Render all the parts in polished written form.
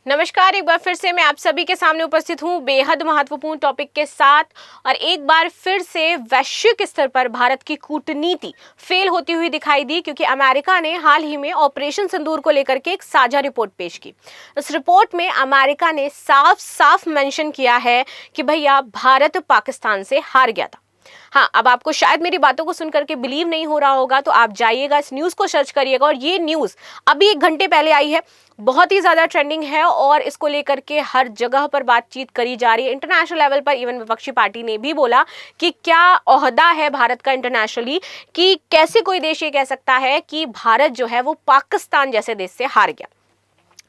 नमस्कार, एक बार फिर से मैं आप सभी के सामने उपस्थित हूं बेहद महत्वपूर्ण टॉपिक के साथ। और एक बार फिर से वैश्विक स्तर पर भारत की कूटनीति फेल होती हुई दिखाई दी, क्योंकि अमेरिका ने हाल ही में ऑपरेशन सिंदूर को लेकर के एक साझा रिपोर्ट पेश की। इस रिपोर्ट में अमेरिका ने साफ साफ मेंशन किया है कि भैया भारत पाकिस्तान से हार गया था। हाँ, अब आपको शायद मेरी बातों को सुनकर के बिलीव नहीं हो रहा होगा, तो आप जाइएगा इस न्यूज़ को सर्च करिएगा। और ये न्यूज़ अभी 1 घंटे पहले आई है, बहुत ही ज़्यादा ट्रेंडिंग है और इसको लेकर के हर जगह पर बातचीत करी जा रही है। इंटरनेशनल लेवल पर इवन विपक्षी पार्टी ने भी बोला कि क्या ओहदा है भारत का इंटरनेशनली, कि कैसे कोई देश ये कह सकता है कि भारत जो है वो पाकिस्तान जैसे देश से हार गया।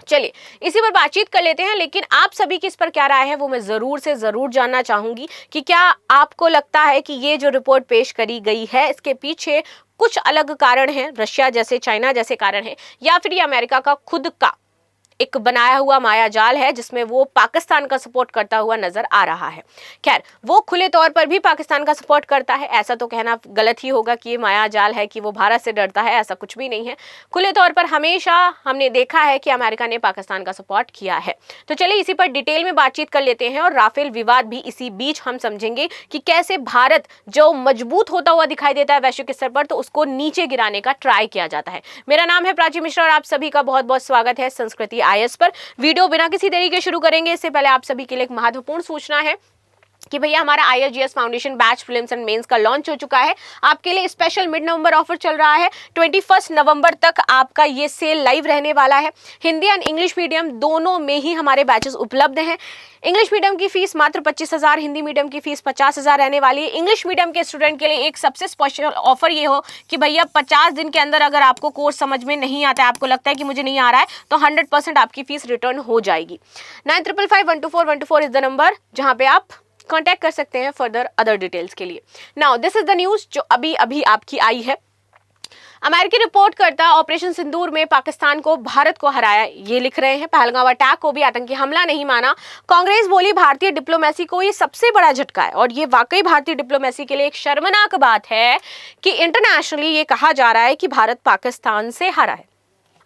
चलिए इसी पर बातचीत कर लेते हैं, लेकिन आप सभी की इस पर क्या राय है वो मैं जरूर से जरूर जानना चाहूंगी कि क्या आपको लगता है कि ये जो रिपोर्ट पेश करी गई है इसके पीछे कुछ अलग कारण है, रशिया जैसे, चाइना जैसे कारण है, या फिर ये अमेरिका का खुद का एक बनाया हुआ माया जाल है जिसमें वो पाकिस्तान का सपोर्ट करता हुआ नजर आ रहा है। खैर, वो खुले तौर पर भी पाकिस्तान का सपोर्ट करता है, ऐसा तो कहना गलत ही होगा कि ये माया जाल है कि वो भारत से डरता है, ऐसा कुछ भी नहीं है। खुले तौर पर हमेशा हमने देखा है कि अमेरिका ने पाकिस्तान का सपोर्ट किया है। तो चलिए इसी पर डिटेल में बातचीत कर लेते हैं और राफेल विवाद भी इसी बीच हम समझेंगे कि कैसे भारत जो मजबूत होता हुआ दिखाई देता है वैश्विक स्तर पर, तो उसको नीचे गिराने का ट्राई किया जाता है। मेरा नाम है प्राची मिश्रा और आप सभी का बहुत बहुत स्वागत है संस्कृति आईएएस पर। वीडियो बिना किसी देरी के शुरू करेंगे इससे पहले आप सभी के लिए एक महत्वपूर्ण सूचना है कि भैया हमारा ISGS foundation batch prelims and mains का लॉन्च हो चुका है। आपके लिए स्पेशल मिड नवंबर ऑफर चल रहा है। 21 नवंबर तक आपका ये सेल लाइव रहने वाला है। हिंदी एंड इंग्लिश मीडियम दोनों में ही हमारे बैचेस उपलब्ध हैं। इंग्लिश मीडियम की फीस मात्र 25,000, हिंदी मीडियम की फीस 50,000 रहने वाली है। इंग्लिश मीडियम के स्टूडेंट के लिए एक सबसे स्पेशल ऑफर ये हो कि भैया 50 दिन के अंदर अगर आपको कोर्स समझ में नहीं आता है, आपको लगता है कि मुझे नहीं आ रहा है, तो 100% आपकी फीस रिटर्न हो जाएगी। 9555 इज द नंबर जहां पे आप कांटेक्ट कर सकते हैं फर्दर अदर डिटेल्स के लिए। Now this is the news जो अभी अभी आपकी आई है। अमेरिकी रिपोर्टकर्ता ऑपरेशन सिंदूर में पाकिस्तान को भारत को हराया, ये लिख रहे हैं। पहलगाम अटैक को भी आतंकी हमला नहीं माना। कांग्रेस बोली भारतीय डिप्लोमेसी को ये सबसे बड़ा झटका है, और ये वाकई भारतीय डिप्लोमेसी के लिए एक शर्मनाक बात है कि इंटरनेशनली ये कहा जा रहा है कि भारत पाकिस्तान से हारा है।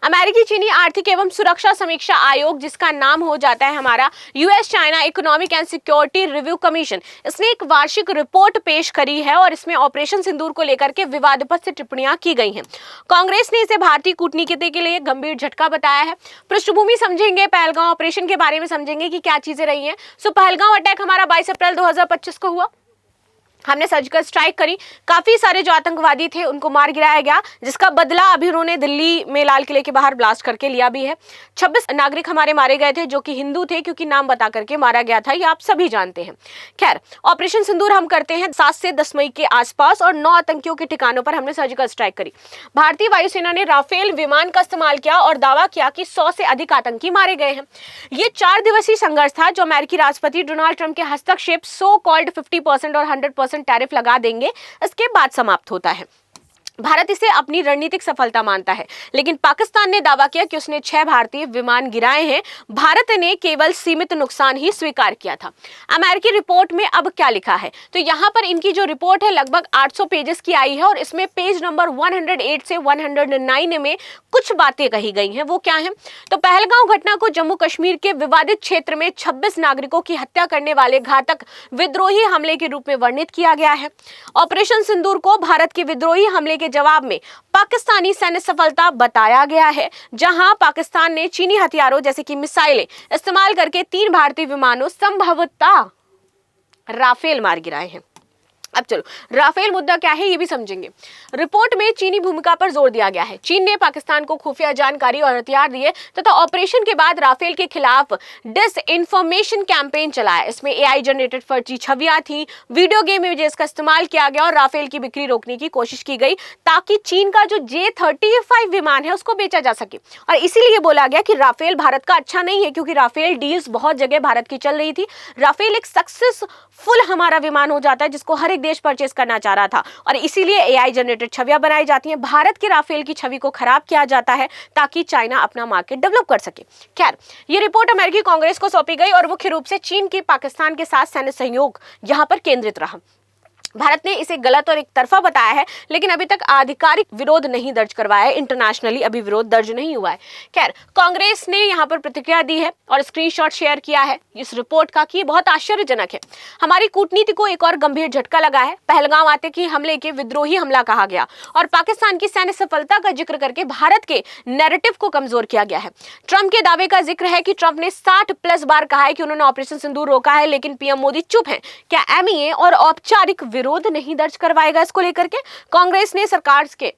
अमेरिकी चीनी आर्थिक एवं सुरक्षा समीक्षा आयोग, जिसका नाम हो जाता है हमारा US China economic and security review commission, इसने एक वार्षिक रिपोर्ट पेश करी है और इसमें ऑपरेशन सिंदूर को लेकर के विवादास्पद से टिप्पणियां की गई हैं। कांग्रेस ने इसे भारतीय कूटनीति के लिए गंभीर झटका बताया है। पृष्ठभूमि समझेंगे, पहलगाम ऑपरेशन के बारे में समझेंगे कि क्या चीजें रही हैं। पहलगाम अटैक हमारा 22 अप्रैल 2025 को हुआ। हमने सर्जिकल स्ट्राइक करी, काफी सारे जो आतंकवादी थे उनको मार गिराया गया, जिसका बदला अभी उन्होंने दिल्ली में लाल किले के बाहर ब्लास्ट करके लिया भी है। 26 नागरिक हमारे मारे गए थे जो कि हिंदू थे, क्योंकि नाम बता करके मारा गया था, ये आप सभी जानते हैं। खैर, ऑपरेशन सिंदूर हम करते हैं 7 से 10 मई के आसपास, और 9 आतंकियों के ठिकानों पर हमने सर्जिकल स्ट्राइक करी। भारतीय वायुसेना ने राफेल विमान का इस्तेमाल किया और दावा किया कि 100 से अधिक आतंकी मारे गए हैं। ये 4 दिवसीय संघर्ष था जो अमेरिकी राष्ट्रपति डोनाल्ड ट्रंप के हस्तक्षेप सो कॉल्ड 50% और 100% टैरिफ लगा देंगे, इसके बाद समाप्त होता है। भारत इसे अपनी रणनीतिक सफलता मानता है, लेकिन पाकिस्तान ने दावा किया कि उसने 6 भारतीय विमान गिराए हैं। भारत ने केवल सीमित नुकसान ही स्वीकार किया था। अमेरिकी रिपोर्ट में अब क्या लिखा है, तो यहाँ पर इनकी जो रिपोर्ट है लगभग 800 पेजेस की आई है, और इसमें पेज नंबर 108 से 109 में कुछ बातें कही गई हैं। वो क्या है, तो पहलगाम घटना को जम्मू कश्मीर के विवादित क्षेत्र में 26 नागरिकों की हत्या करने वाले घातक विद्रोही हमले के रूप में वर्णित किया गया है। ऑपरेशन सिंदूर को भारत के विद्रोही हमले के जवाब में पाकिस्तानी सैन्य सफलता बताया गया है, जहां पाकिस्तान ने चीनी हथियारों जैसे कि मिसाइलें इस्तेमाल करके 3 भारतीय विमानों, संभवतः राफेल, मार गिराए हैं। अब चलो राफेल मुद्दा क्या है ये भी समझेंगे। रिपोर्ट में चीनी भूमिका पर जोर दिया गया है। चीन ने पाकिस्तान को खुफिया जानकारी और हथियार दिए तथा ऑपरेशन के बाद राफेल के खिलाफ डिसइंफॉर्मेशन कैंपेन चलाया। इसमें एआई जनरेटेड फर्जी छवियां थी, वीडियो गेम इमेजेस का इस्तेमाल किया गया और राफेल की बिक्री रोकने की कोशिश की गई, ताकि चीन का जो J-35 विमान है उसको बेचा जा सके। और इसीलिए बोला गया कि राफेल भारत का अच्छा नहीं है, क्योंकि राफेल डील्स बहुत जगह भारत की चल रही थी। राफेल एक सक्सेसफुल हमारा विमान हो जाता है जिसको हर एक देश परचेस करना चाह रहा था, और इसीलिए एआई जनरेटेड छवियां बनाई जाती हैं। भारत के राफेल की छवि को खराब किया जाता है ताकि चाइना अपना मार्केट डेवलप कर सके। खैर, ये रिपोर्ट अमेरिकी कांग्रेस को सौंपी गई और मुख्य रूप से चीन की पाकिस्तान के साथ सैन्य सहयोग यहां पर केंद्रित रहा। भारत ने इसे गलत और एक तरफा बताया है, लेकिन अभी तक आधिकारिक विरोध नहीं दर्ज करवाया है। इंटरनेशनली अभी विरोध दर्ज नहीं हुआ है। खैर, कांग्रेस ने यहाँ पर प्रतिक्रिया दी है और स्क्रीनशॉट शेयर किया है इस रिपोर्ट का कि बहुत आश्चर्यजनक है। हमारी कूटनीति को एक और गंभीर झटका लगा है। पहलगाम आतंकी हमले के विद्रोही हमला कहा गया और पाकिस्तान की सैन्य सफलता का जिक्र करके भारत के नैरेटिव को कमजोर किया गया है। ट्रंप के दावे का जिक्र है कि ट्रंप ने 60+ बार कहा है कि उन्होंने ऑपरेशन सिंदूर रोका है, लेकिन पीएम मोदी चुप हैं। क्या एमईए और औपचारिक विरोध नहीं दर्ज करवाएगा इसको लेकर के? कांग्रेस ने सरकार के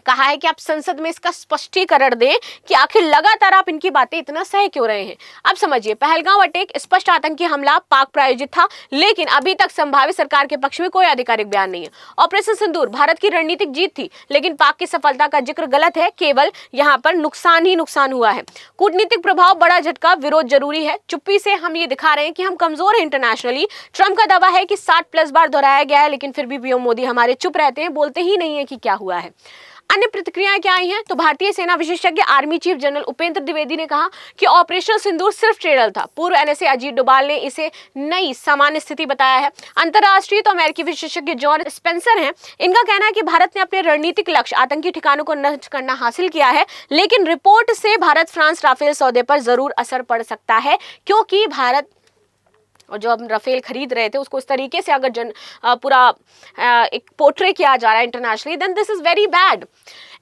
कहा है कि आप संसद में इसका स्पष्टीकरण दें कि आखिर लगातार आप इनकी बातें इतना सह क्यों रहे हैं। अब समझिए, पहलगाम अटैक स्पष्ट आतंकी हमला पाक प्रायोजित था, लेकिन अभी तक संभावित सरकार के पक्ष में कोई आधिकारिक बयान नहीं है। ऑपरेशन सिंदूर भारत की रणनीतिक जीत थी, लेकिन पाक की सफलता का जिक्र गलत है। केवल यहाँ पर नुकसान ही नुकसान हुआ है। कूटनीतिक प्रभाव, बड़ा झटका, विरोध जरूरी है। चुप्पी से हम ये दिखा रहे हैं कि हम कमजोर हैं इंटरनेशनली। ट्रंप का दावा है कि 60+ बार दोहराया गया है, लेकिन फिर भी पीएम मोदी हमारे चुप रहते हैं, बोलते ही नहीं है कि क्या हुआ है। अन्य प्रतिक्रियाएं क्या आई हैं? तो भारतीय सेना विशेषज्ञ army chief general Upendra Dwivedi ने कहा कि ऑपरेशन सिंदूर सिर्फ ट्रेलर था। पूर्व एनएसए अजीत डोभाल ने इसे नई सामान्य स्थिति बताया है। अंतर्राष्ट्रीय तो अमेरिकी विशेषज्ञ जॉन स्पेंसर हैं। इनका कहना है कि भारत ने अपने रणनीतिक लक्ष्य आतंकी ठिकानों को नष्ट करना हासिल किया है, लेकिन रिपोर्ट से भारत फ्रांस राफेल सौदे पर जरूर असर पड़ सकता है, क्योंकि भारत और जो हम राफेल खरीद रहे थे उसको इस तरीके से अगर पूरा एक पोर्ट्रे किया जा रहा है internationally, then this is very bad.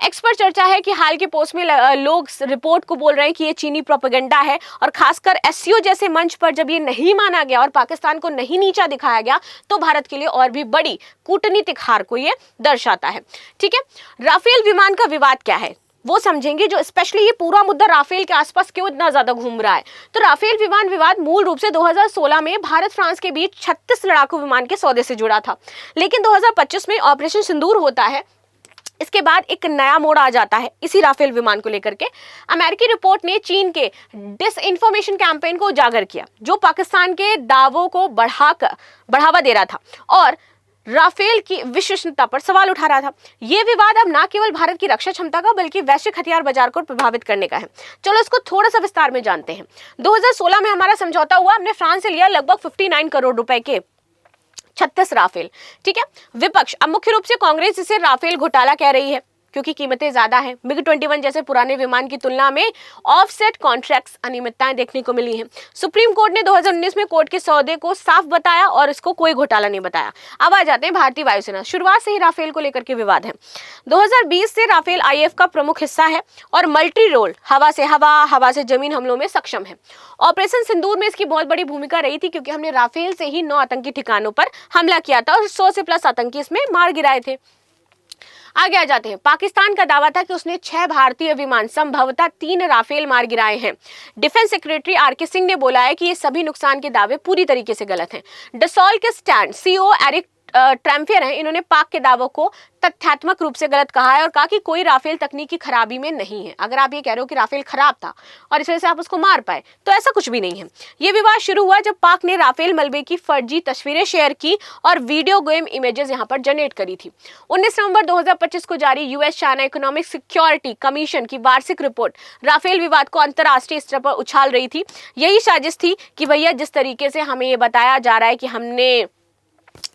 Expert चर्चा है कि हाल के पोस्ट में लोग रिपोर्ट को बोल रहे हैं कि ये चीनी प्रोपेगेंडा है, और खासकर एससीओ जैसे मंच पर जब ये नहीं माना गया और पाकिस्तान को नहीं नीचा दिखाया गया, तो भारत के लिए और भी बड़ी कूटनीतिक हार को ये दर्शाता है। ठीक है, राफेल विमान का विवाद क्या है वो समझेंगे, जो स्पेशली ये पूरा मुद्दा राफेल के आसपास क्यों इतना ज्यादा घूम रहा है। तो राफेल विमान विवाद मूल रूप से 2016 में भारत फ्रांस के बीच 36 लड़ाकू विमान के सौदे से जुड़ा था, लेकिन 2025 में ऑपरेशन सिंदूर होता है। इसके बाद एक नया मोड़ आ जाता है इसी राफेल विमान को लेकर के। अमेरिकी रिपोर्ट ने चीन के डिसइंफॉर्मेशन कैंपेन को उजागर किया, जो पाकिस्तान के दावों को बढ़ावा दे रहा था और राफेल की विश्वसनीयता पर सवाल उठा रहा था। यह विवाद अब न केवल भारत की रक्षा क्षमता का बल्कि वैश्विक हथियार बाजार को प्रभावित करने का है। चलो इसको थोड़ा सा विस्तार में जानते हैं। 2016 में हमारा समझौता हुआ, हमने फ्रांस से लिया लगभग 59 करोड़ रुपए के 36 राफेल। ठीक है, विपक्ष, अब मुख्य रूप से कांग्रेस, इसे राफेल घोटाला कह रही है क्योंकि कीमतें ज्यादा हैं। मिग 21 जैसे पुराने विमान की तुलना में ऑफसेट कॉन्ट्रैक्ट्स अनियमितताएं देखने को मिली हैं। सुप्रीम कोर्ट ने 2019 में कोर्ट के सौदे को साफ बताया और इसको कोई घोटाला नहीं बताया। अब आ जाते हैं भारतीय वायुसेना। शुरुआत से ही राफेल को लेकर के विवाद है। 2020 से राफेल आईएफ का प्रमुख हिस्सा है और मल्टी रोल हवा से हवा, हवा से जमीन हमलों में सक्षम है। ऑपरेशन सिंदूर में इसकी बहुत बड़ी भूमिका रही थी, क्योंकि हमने राफेल से ही 9 आतंकी ठिकानों पर हमला किया था और 100 से प्लस आतंकी इसमें मार गिराए थे। आगे आ जाते हैं। पाकिस्तान का दावा था कि उसने 6 भारतीय विमान, संभवतः 3 राफेल मार गिराए हैं। डिफेंस सेक्रेटरी आरके सिंह ने बोला है कि ये सभी नुकसान के दावे पूरी तरीके से गलत हैं। डसॉल के स्टैंड सीईओ एरिक ट्रैम्पियर हैं, इन्होंने पाक के दावों को तथ्यात्मक रूप से गलत कहा है और कहा कि कोई राफेल तकनीकी खराबी में नहीं है। अगर आप ये कह रहे हो कि राफेल खराब था और इस वजह से आप उसको मार पाए, तो ऐसा कुछ भी नहीं है। ये विवाद शुरू हुआ जब पाक ने राफेल मलबे की फर्जी तस्वीरें शेयर की और वीडियो गेम इमेजेस यहां पर जनरेट करी थी। 19 नवंबर 2025 को जारी US China economic security commission की वार्षिक रिपोर्ट राफेल विवाद को अंतर्राष्ट्रीय स्तर पर उछाल रही थी। यही साजिश थी कि भैया, जिस तरीके से हमें ये बताया जा रहा है कि हमने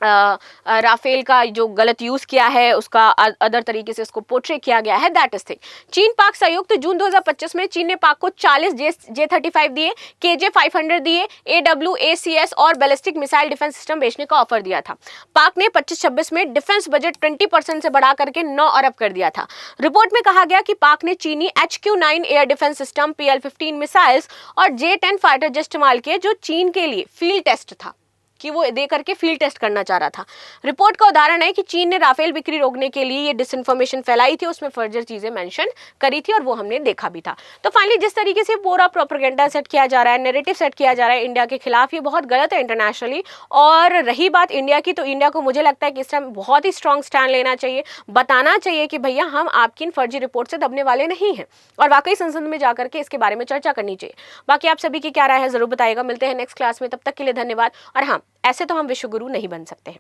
राफेल का जो गलत यूज किया है, उसका अदर तरीके से उसको पोर्ट्रे किया गया है, दैट इज थिंग। चीन पाक संयुक्त जून 2025 में चीन ने पाक को 40 J-35 दिए, KJ-500 दिए, AWACS और बैलिस्टिक मिसाइल डिफेंस सिस्टम बेचने का ऑफर दिया था। पाक ने 25-26 में डिफेंस बजट 20% से बढ़ा करके 9 अरब कर दिया था। रिपोर्ट में कहा गया कि पाक ने चीनी HQ-9 air defence system, PL-15 missiles और J-10 फाइटर जेट इस्तेमाल किए, जो चीन के लिए फील्ड टेस्ट था, कि वो दे करके फील्ड टेस्ट करना चाह रहा था। रिपोर्ट का उदाहरण है कि चीन ने राफेल बिक्री रोकने के लिए ये डिसइंफॉर्मेशन फैलाई थी, उसमें फर्जर चीजें मेंशन करी थी और वो हमने देखा भी था। तो फाइनली जिस तरीके से पूरा प्रोपेगेंडा सेट किया जा रहा है, नैरेटिव सेट किया जा रहा है इंडिया के खिलाफ, ये बहुत गलत है इंटरनेशनली। और रही बात इंडिया की, तो इंडिया को मुझे लगता है कि इस टाइम बहुत ही स्ट्रॉन्ग स्टैंड लेना चाहिए, बताना चाहिए कि भैया हम आपकी इन फर्जी रिपोर्ट से दबने वाले नहीं हैं, और वाकई संसद में जाकर के इसके बारे में चर्चा करनी चाहिए। बाकी आप सभी की क्या राय है जरूर बताइएगा। मिलते हैं नेक्स्ट क्लास में, तब तक के लिए धन्यवाद। और हाँ, ऐसे तो हम विश्व गुरु नहीं बन सकते हैं,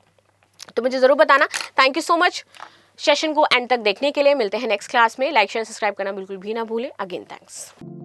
तो मुझे जरूर बताना। Thank you so much session को एंड तक देखने के लिए। मिलते हैं नेक्स्ट क्लास में। लाइक शेयर सब्सक्राइब करना बिल्कुल भी ना भूलें। Again thanks.